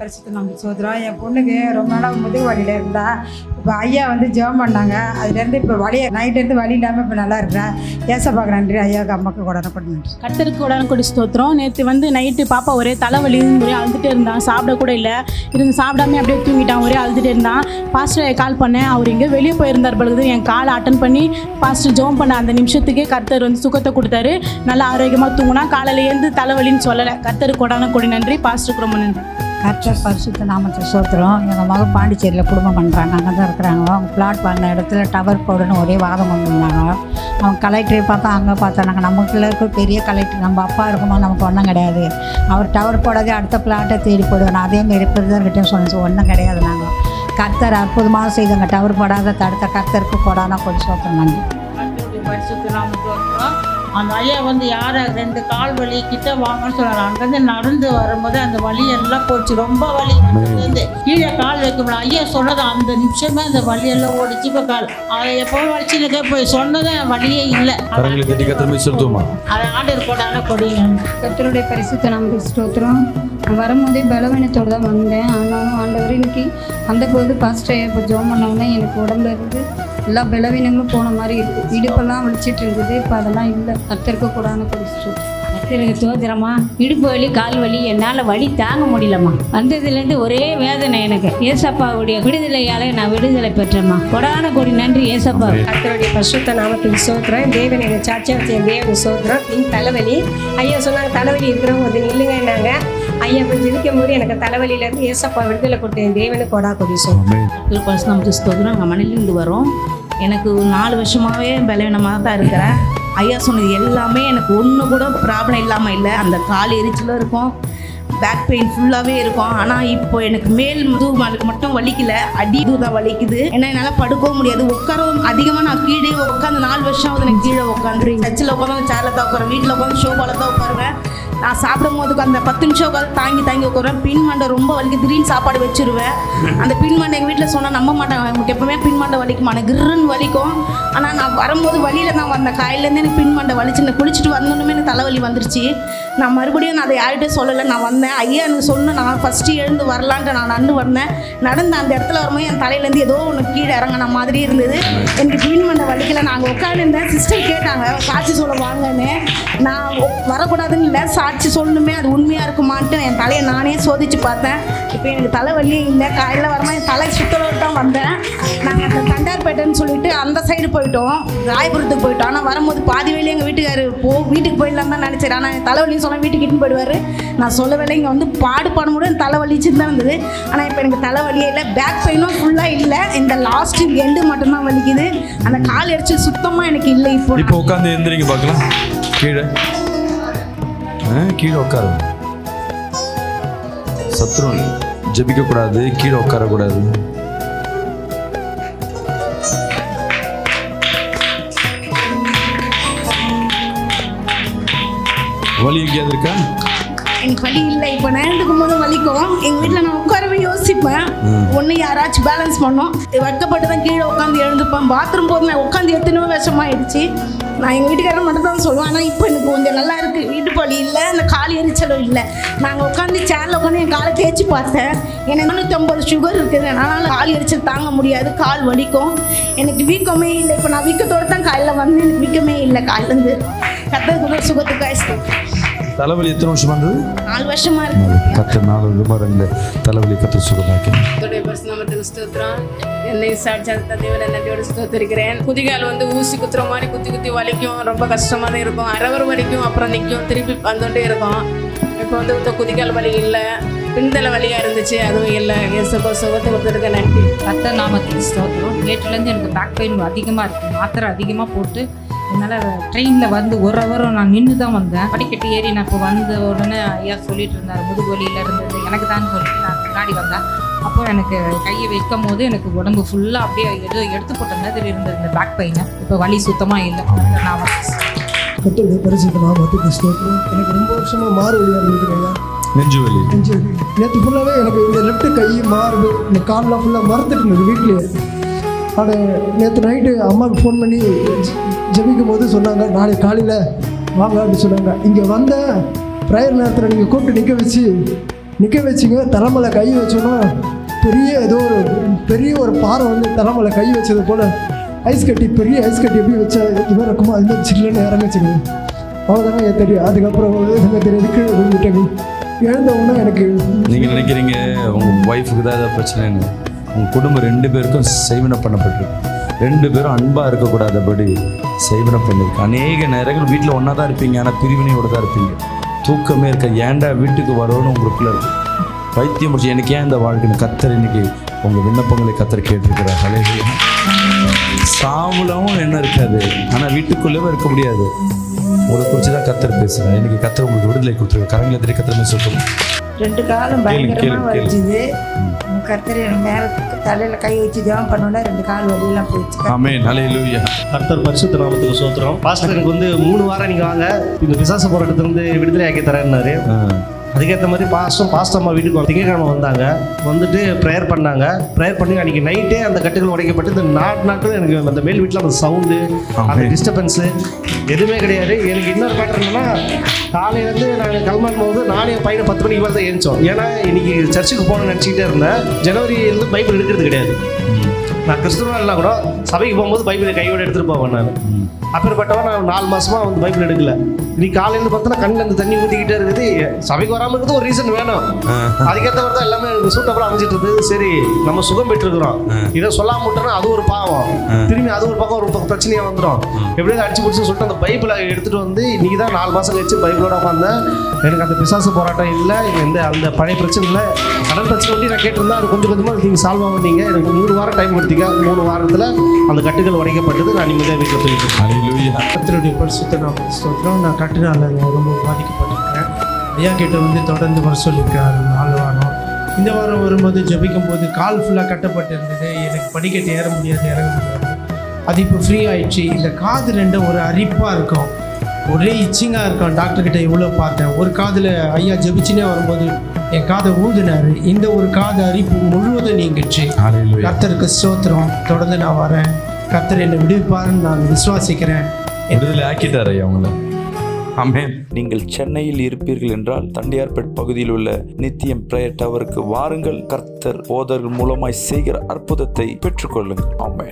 பரிசுத்த நாம சோதரம். என் பொண்ணுக்கு ரொம்ப நாளாக முதுகு வலியில் இருந்தா, இப்போ ஐயா வந்து ஜெபம் பண்ணாங்க. அதுலேருந்து இப்போ வலியை நைட்லேருந்து வலி இல்லாமல் இப்போ நல்லா இருக்கிறேன். ஏசப்பாக்கு நன்றி, ஐயாவுக்கு அம்மாவுக்கு கொடனப்பட நன்றி. கர்த்தருக்கு உடனே ஸ்தோத்திரம். நேற்று வந்து நைட்டு பாப்பா ஒரே தலைவலி ஒரே அழுதுகிட்டே இருந்தான். சாப்பிட கூட இல்லை, இருந்து சாப்பிடாம அப்படியே தூங்கிட்டான். ஒரே அழுதுகிட்டே இருந்தான். பாஸ்டர் கால் பண்ணேன். அவர் எங்கே வெளியே போயிருந்தார் பொழுது என் காலை அட்டன் பண்ணி பாஸ்டர் ஜெபம் பண்ண அந்த நிமிஷத்துக்கே கர்த்தர் வந்து சுகத்தை கொடுத்தாரு. நல்லா ஆரோக்கியமாக தூங்கினா. காலையில் எழுந்து தலைவலின்னு சொல்லலை. கர்த்தருக்கு உடனே நன்றி, பாஸ்டருக்கு ரொம்ப நன்றி. கர்த்தர் பரிசுத்த நாமத்தை சோத்திரம். எங்கள் மகன் பாண்டிச்சேரியில் குடும்பம் பண்ணுறாங்க, அங்கே தான் இருக்கிறாங்க. அவங்க பிளாட் வாங்கின இடத்துல டவர் போடணும் ஒரே வாதம் பண்ணிருந்தாங்க. அவங்க கலெக்டரை பார்த்தா அங்கே பார்த்தா நாங்கள் நமக்குள்ள இருக்க பெரிய கலெக்டர் நம்ம அப்பா இருக்குமா நமக்கு ஒன்றும் கிடையாது. அவர் டவர் போடாதே அடுத்த பிளாட்டை தேடி போடுவேன். அதேமாரி பிரதர்கிட்ட சொன்னிச்சு ஒன்றும் கிடையாது. நாங்கள் கர்த்தர் அற்புதமாக செய்தாங்க. டவர் போடாத தடுத்த கர்த்தருக்கு போடானா கொஞ்சம் சோத்திரம் நன்றி. அந்த ஐயா வந்து யாரை 2 கால் வலி கிட்ட வாங்கன்னு சொன்னார். அங்கேருந்து நடந்து வரும்போது அந்த வலி எல்லாம் போச்சு. ரொம்ப வலி கீழே கால் வைக்க முடியல. ஐயா சொன்னது அந்த நிமிஷமே அந்த வலியெல்லாம் ஓடிச்சு. இப்போ கால் அதை எப்போவும் வலிச்சுன்னு போய் சொன்னதை வலியே இல்லை. அதை ஆர்டர் போடாமல் கொடிங்க. கர்த்தருடைய பரிசுத்த நாமத்துக்கு ஸ்தோத்திரம். வரும்போதே பலவீனத்தோடு தான் வந்தேன். ஆனாலும் ஆண்டவர் இன்னைக்கு வந்தபோது பாஸ்டர் இப்போ ஜோம் பண்ணோன்னே எனக்கு உடம்புல இருந்து எல்லா பலவீனங்களும் போன மாதிரி இருக்குது. இடுப்பெல்லாம் வலிச்சிட்டு இருக்குது. இப்போ அதெல்லாம் இல்லை. கர்த்தருக்கு கூடான பரிசுத்தம். கர்த்தருக்கு ஸ்தோத்திரமா. இடுப்பு வலி கால் வலி என்னால் வலி தாங்க முடியலம்மா. வந்ததுலேருந்து ஒரே வேதனை எனக்கு. ஏசப்பாவுடைய விடுதலையால் நான் விடுதலை பெற்றேம்மா. கொடான கொடி நன்றி ஏசப்பா. கர்த்தருடைய பரிசுத்த நாமத்துக்கு ஸ்தோத்திரம். தேவன் எங்கள் சாட்சியாக வச்ச தேவன் ஸ்தோத்திரம். தலைவலி ஐயா சொன்னாங்க, தலைவலி இருக்கிறவங்க வந்து நில்லுங்கன்னாங்க. ஐயா போய் ஜெபிக்கும் போது எனக்கு தலைவலியிலேருந்து ஏசப்பா விடுதலை கொடுத்தேன். தேவனுக்கு கொடா கொடி சொல்லுவோம். பரிசுத்த ஸ்தோத்திரம். நாங்கள் மணலிருந்து வரோம். எனக்கு 4 வருஷமாகவே பலவீனமாக தான் இருக்கிறேன். ஐயா சொன்னது எல்லாமே எனக்கு ஒன்று கூட ப்ராப்ளம் இல்லாமல் இல்லை. அந்த கால் எரிச்சலும் இருக்கும், பேக் பெயின் ஃபுல்லாகவே இருக்கும். ஆனால் இப்போ எனக்கு மேல் முதுகு மட்டும் வலிக்கல, அடி தான் வலிக்குது. ஏன்னா என்னால் படுக்கவும் முடியாது, உட்காரவும் அதிகமாக நான் கீழே உட்காந்து 4 வருஷம் ஆகுது. எனக்கு கீழே உட்காந்து சர்ச்சில் உட்காந்து சேரில் தான் உட்காருவேன், வீட்டில் உட்காந்து ஷோபாவில் தான் உட்காருவேன். நான் சாப்பிடும் போது அந்த 10 நிமிஷம் உட்காந்து தாங்கி உட்காருவேன். பின்மண்டை ரொம்ப வலிக்கு, திடீர்னு சாப்பாடு வச்சுருவேன். அந்த பின்மண்டை எங்கள் வீட்டில் சொன்னால் நம்ப மாட்டாங்க, அவங்களுக்கு எப்போவுமே பின்மண்டை வலிக்குமா, எனக்கு கிருன்னு வலிக்கும். ஆனால் நான் வரும்போது வழியில் தான் வந்தேன். காலையிலேருந்து எனக்கு பின்மண்டை வலிச்சு. நான் குளிச்சுட்டு வந்தோன்னுமே எனக்கு தலைவலி வந்துருச்சு. நான் மறுபடியும் நான் அதை யார்கிட்டே சொல்லலை. நான் வந்தேன், ஐயா எனக்கு சொன்ன நான் ஃபஸ்ட்டு எழுந்து வரலான்ட்டு நான் நடந்து வந்தேன். நடந்து அந்த இடத்துல வரும்போது என் தலையிலேருந்து ஏதோ ஒன்று கீழே இறங்கின மாதிரி இருந்தது. எனக்கு பின்மண்டை வலிக்கலை. நாங்கள் உட்காந்துருந்தேன். சிஸ்டர் கேட்டாங்க சாட்சி சொல்ல வாங்கன்னு. நான் வரக்கூடாதுன்னு இல்லை, சாட்சி சொல்லணுமே, அது உண்மையாக இருக்குமான்ட்டு என் தலையை நானே சோதித்து பார்த்தேன். இப்போ எனக்கு தலைவலியே இல்லை. காலையில் வரமா என் தலை சுத்தலோடு தான் வந்தேன். நாங்கள் அந்த தண்டார்பேட்டைன்னு சொல்லிட்டு அந்த சைடு போயிட்டோம், ராயபுரத்துக்கு போயிட்டோம். ஆனால் வரும்போது பாதி வேலையை எங்கள் வீட்டுக்காரு வீட்டுக்கு போயிடலாம் தான் நினச்சேன். ஆனால் என் தலைவலின்னு சொன்னால் வீட்டுக்கு இட்டுன்னு போயிடுவார். நான் சொல்லவில்லை. இங்கே வந்து பாடு பாடும்போது என் தலைவலிச்சுன்னு தான் இருந்தது. ஆனால் இப்போ எனக்கு தலைவலியே இல்லை, பேக் பெயினும் ஃபுல்லாக இல்லை. இந்த லாஸ்ட் எண்டு மட்டும்தான் வலிக்குது. அந்த கால் எரிச்சல் சுத்தமாக எனக்கு இல்லை. இப்போ உட்காந்து எந்திரிங்க பார்க்கலாம். கீழே உட்காரு. சத்ரு ஜபிக்க கூடாது, கீழே உட்காரக்கூடாது. வலி எங்கேயாவது இருக்கா? எனக்கு வலி இல்லை. இப்போ நேரத்துக்கும் போது வலிக்கும். எங்கள் வீட்டில் நான் உட்காரவே யோசிப்பேன். ஒன்று யாராச்சும் பேலன்ஸ் பண்ணோம். வைக்கப்பட்டு தான் கீழே உட்காந்து எழுந்துப்பேன். பாத்ரூம் போது நான் உட்காந்து எத்தனையோ விஷமாயிடுச்சு. நான் எங்கள் வீட்டுக்காரன் மட்டும் தான் சொல்லுவேன். ஆனால் இப்போ எனக்கு கொஞ்சம் நல்லா இருக்குது. வீட்டு வலி இல்லை, அந்த கால் எரிச்சலும் இல்லை. நாங்கள் உட்காந்து சேரில் உட்காந்து என் காலை தேய்ச்சி பார்த்தேன். எனக்கு 350 சுகர் இருக்குது. அதனால் கால் எரிச்சல் தாங்க முடியாது, கால் வலிக்கும். எனக்கு வீக்கமே இல்லை. இப்போ நான் வீக்கத்தோடு தான் காலையில் வந்து எனக்கு வீக்கமே இல்லை. காலிலேருந்து கத்தருக்கு சுகத்துக்கு ஆயிடுச்சு. தலைவலி எத்தனை வருஷமா இருந்தது? 4 வருஷமா இருக்கு. கத்த 4 வருஷமா இருந்த தலைவலி கத்த சுகமாக்கி. என்னை சாட்சியாக தேவனை நன்றியோடு ஸ்தோத்திரிக்கிறேன். குதிகால் வந்து ஊசி குத்துற மாதிரி குத்தி வலிக்கும். ரொம்ப கஷ்டமாக தான் இருக்கும். அரவர் வலிக்கும், அப்புறம் நிற்கும், திருப்பி வந்துகிட்டே இருக்கும். இப்போ வந்து குதிகால் வலி இல்லை, பின்தலை வலியாக இருந்துச்சு, அதுவும் இல்லை. சுகத்தை கொடுத்துருக்க நன்றி. கர்த்தர் நாமத்துக்கு ஸ்தோத்திரம். நேற்றுலேருந்து எனக்கு பேக் பெயின் அதிகமாக இருக்குது. மாத்திரை அதிகமாக போட்டு என்னால் ட்ரெயினில் வந்து ஒரு ஹவரும் நான் நின்று தான் வந்தேன். படிக்கட்டு ஏறி நான் இப்போ வந்த உடனே ஐயா சொல்லிட்டு இருந்தார் முதுகு வலியில் இருந்தது எனக்கு தான் சொல்லிட்டு நான் முன்னாடி வந்தேன். அப்போ எனக்கு கையை வைக்கும் போது எனக்கு உடம்பு ஃபுல்லாக அப்படியே எடுத்து போட்ட மாதிரி இருந்தது இந்த பேக் பெயினை. இப்போ வலி சுத்தமாக இல்லை. நான் கர்த்தருடைய பரிசுத்த நாமத்துக்கு ஸ்தோத்திரம். எனக்கு ரொம்ப வருஷமாக மாறு வலியாக இருந்துருக்கேன். நெஞ்சு வலி நேற்று ஃபுல்லாகவே எனக்கு இந்த லெஃப்ட் கை மாறுது, இந்த காலெலாம் ஃபுல்லாக மறந்துட்டு இருந்தது வீட்டிலேயே. ஆனால் நேற்று நைட்டு அம்மாவுக்கு ஃபோன் பண்ணி ஜெபிக்கும் போது சொன்னாங்க, நாளை காலையில் வாங்க அப்படின்னு சொன்னாங்க. இங்கே வந்த ப்ரேயர் நேரத்தில் நீங்கள் கூப்பிட்டு நிற்க வச்சு நிற்க வச்சுங்க. தலைமையில கை வச்சோன்னா பெரிய ஒரு பாறை வந்து தலைமையில கை வச்சது போல் ஐஸ் கட்டி, பெரிய ஐஸ் கட்டி எப்படி வச்சா இவன் இருக்குமோ அது மாதிரி சில்லுன்னு இறங்கிச்சுங்க. அவ்வளோதாங்க எனக்கு தெரியும். அதுக்கப்புறம் எனக்கு தெரியாது, கீழே விழுந்துட்டேங்க. எழுந்த உடனே எனக்கு நீங்கள் நினைக்கிறீங்க உங்கள் ஒய்ஃபுக்கு தான் ஏதாவது பிரச்சனைன்னு. உங்கள் குடும்பம் 2 பேருக்கும் செய்வன பண்ணப்பட்டிருக்கு. 2 பேரும் அன்பாக இருக்கக்கூடாதபடி செய்வன பண்ணியிருக்கு. அநேக நேரங்கள் வீட்டில் ஒன்றா தான் இருப்பீங்க, ஆனால் பிரிவினையோடு தான் இருப்பீங்க. தூக்கமே இருக்க, ஏன்டா வீட்டுக்கு வரோன்னு உங்களுக்குள்ள இருக்கு. பைத்தியம் முடிச்சு எனக்கு ஏன் இந்த வாழ்க்கைன்னு கத்தர் இன்னைக்கு உங்கள் விண்ணப்பங்களை கத்தர் கேட்டிருக்கிறார். ஹல்லேலூயா. சாவுலவும் என்ன இருக்காது, ஆனால் வீட்டுக்குள்ளேயும் இருக்க முடியாது. உங்களை குறித்து தான் கத்தர் பேசுகிறேன். இன்னைக்கு கத்தர் உங்களுக்கு விடுதலை கொடுத்துருக்க. கரங்களை எதிரே கத்தர் சொல்லுங்க. 2 காலும் பயங்கரமாக வலிச்சுது. கர்த்தர் என் மேலே தலையில் கை வச்சு ஜெபம் பண்ணோன்னா 2 கால் வலியெல்லாம் போயிடுச்சு. ஆமென். ஹல்லேலூயா. கர்த்தர் பரிசுத்த நாமத்துக்கு ஸ்தோத்திரம். பாஸ்டர் எனக்கு வந்து 3 வாரம் நீங்கள் வாங்க, இந்த பிசாசு போராட்டத்திலிருந்து விடுதலை ஆக்கி தரேன்னாரு. அதுக்கேற்ற மாதிரி பாஸ்டர் அம்மா வீட்டுக்கு திங்கக்கிழமை வந்தாங்க. வந்துட்டு ப்ரேயர் பண்ணாங்க. ப்ரேயர் பண்ணி அன்றைக்கி நைட்டே அந்த கட்டுகள் உடைக்கப்பட்டு இந்த நாட்கள் எனக்கு அந்த மேல் வீட்டில் அந்த சவுண்டு, அந்த டிஸ்டர்பன்ஸு எதுவுமே கிடையாது. எனக்கு இன்னொரு பேட்டர் என்னன்னா, காலையிலேருந்து நாங்கள் கிளம்பும் போது நானே என் பையனை 10 மணிக்கு மேலே தான் எழுந்தோம். ஏன்னா இன்றைக்கி சர்ச்சுக்கு போகணும்னு நினச்சிக்கிட்டே இருந்தேன். ஜனவரியிலேருந்து பைபிள் எடுக்கிறது கிடையாது. நான் கிறிஸ்துவா இல்லைனா கூட சபைக்கு போகும்போது பைபிளை கையோடு எடுத்துகிட்டு போவேன். நான் அப்பேற்பட்டவன் நான் 4 மாதமாக வந்து பைபிள் எடுக்கல. இன்னைக்கு காலையிலேருந்து பார்த்தோன்னா கண்ணில் அந்த தண்ணி ஊற்றிக்கிட்டே இருக்குது. சபைக்கு வராமல் இருக்கிறது ஒரு ரீசன் வேணும். அதுக்கேற்றவர் தான் எல்லாமே சூட்டபுளாக அமைச்சிட்டு இருக்குது. சரி, நம்ம சுகம் பெற்றுருக்குறோம். இதை சொல்லாம விட்டோன்னா அது ஒரு பாவம், திரும்பி அது ஒரு பக்கம் ஒரு பிரச்சனையாக வந்துடும். எப்படியாவது அடிச்சு பிடிச்சி சொல்லிட்டு அந்த பைபிளை எடுத்துகிட்டு வந்து இன்றைக்கி தான் 4 மாதம் கழிச்சு பைபிளோட உட்காந்தேன். எனக்கு அந்த பிசாசு போராட்டம் இல்லை, அந்த பழைய பிரச்சனை இல்லை. கடன் பிரச்சனை வந்து நான் கேட்டிருந்தேன். அது கொஞ்சம் கொஞ்சமாக நீங்கள் சால்வ் ஆகிட்டீங்க. எனக்கு 3 வாரம் டைம் எடுத்தீங்க. 3 வாரத்தில் அந்த கட்டுகள் உடைக்கப்பட்டது. நான் நிம்மதியாக வீட்டில் போயிட்டு கர்த்தருடைய பரிசுத்த நாமத்துக்கு ஸ்தோத்திரம். நான் கட்டுனால ரொம்ப பாதிக்கப்பட்டிருக்கேன். ஐயா கிட்ட வந்து தொடர்ந்து வர சொல்லியிருக்காரு 4 வாரம். இந்த வாரம் வரும்போது ஜபிக்கும் போது கால் ஃபுல்லாக கட்டப்பட்டு இருந்தது. எனக்கு படிக்கட்டு ஏற முடியாது, இறங்க முடியாது. அது இப்போ ஃப்ரீ ஆயிடுச்சு. இந்த காது 2 ஒரு அரிப்பாக இருக்கும், ஒரே இச்சிங்காக இருக்கும். டாக்டர்கிட்ட இவ்வளோ பார்த்தேன். ஒரு காதில் ஐயா ஜபிச்சுனே வரும்போது என் காதை ஊதுனாரு. இந்த ஒரு காது அரிப்பு முழுவதும் நீங்கிடுச்சு. கர்த்தருக்கு ஸ்தோத்திரம். தொடர்ந்து நான் வரேன். கர்த்தர் என்னை விடுவிப்பாருன்னு நான் விசுவாசிக்கிறேன். விடுதலை ஆக்கிட்டார் ஐயா உங்களை. ஆமென். நீங்கள் சென்னையில் இருப்பீர்கள் என்றால் தண்டையார்பேட் பகுதியில் உள்ள நித்தியம் பிரேயர் டவருக்கு வாருங்கள். கர்த்தர் போதர்கள் மூலமாய் செய்கிற அற்புதத்தை பெற்றுக்கொள்ளுங்கள். ஆமென்.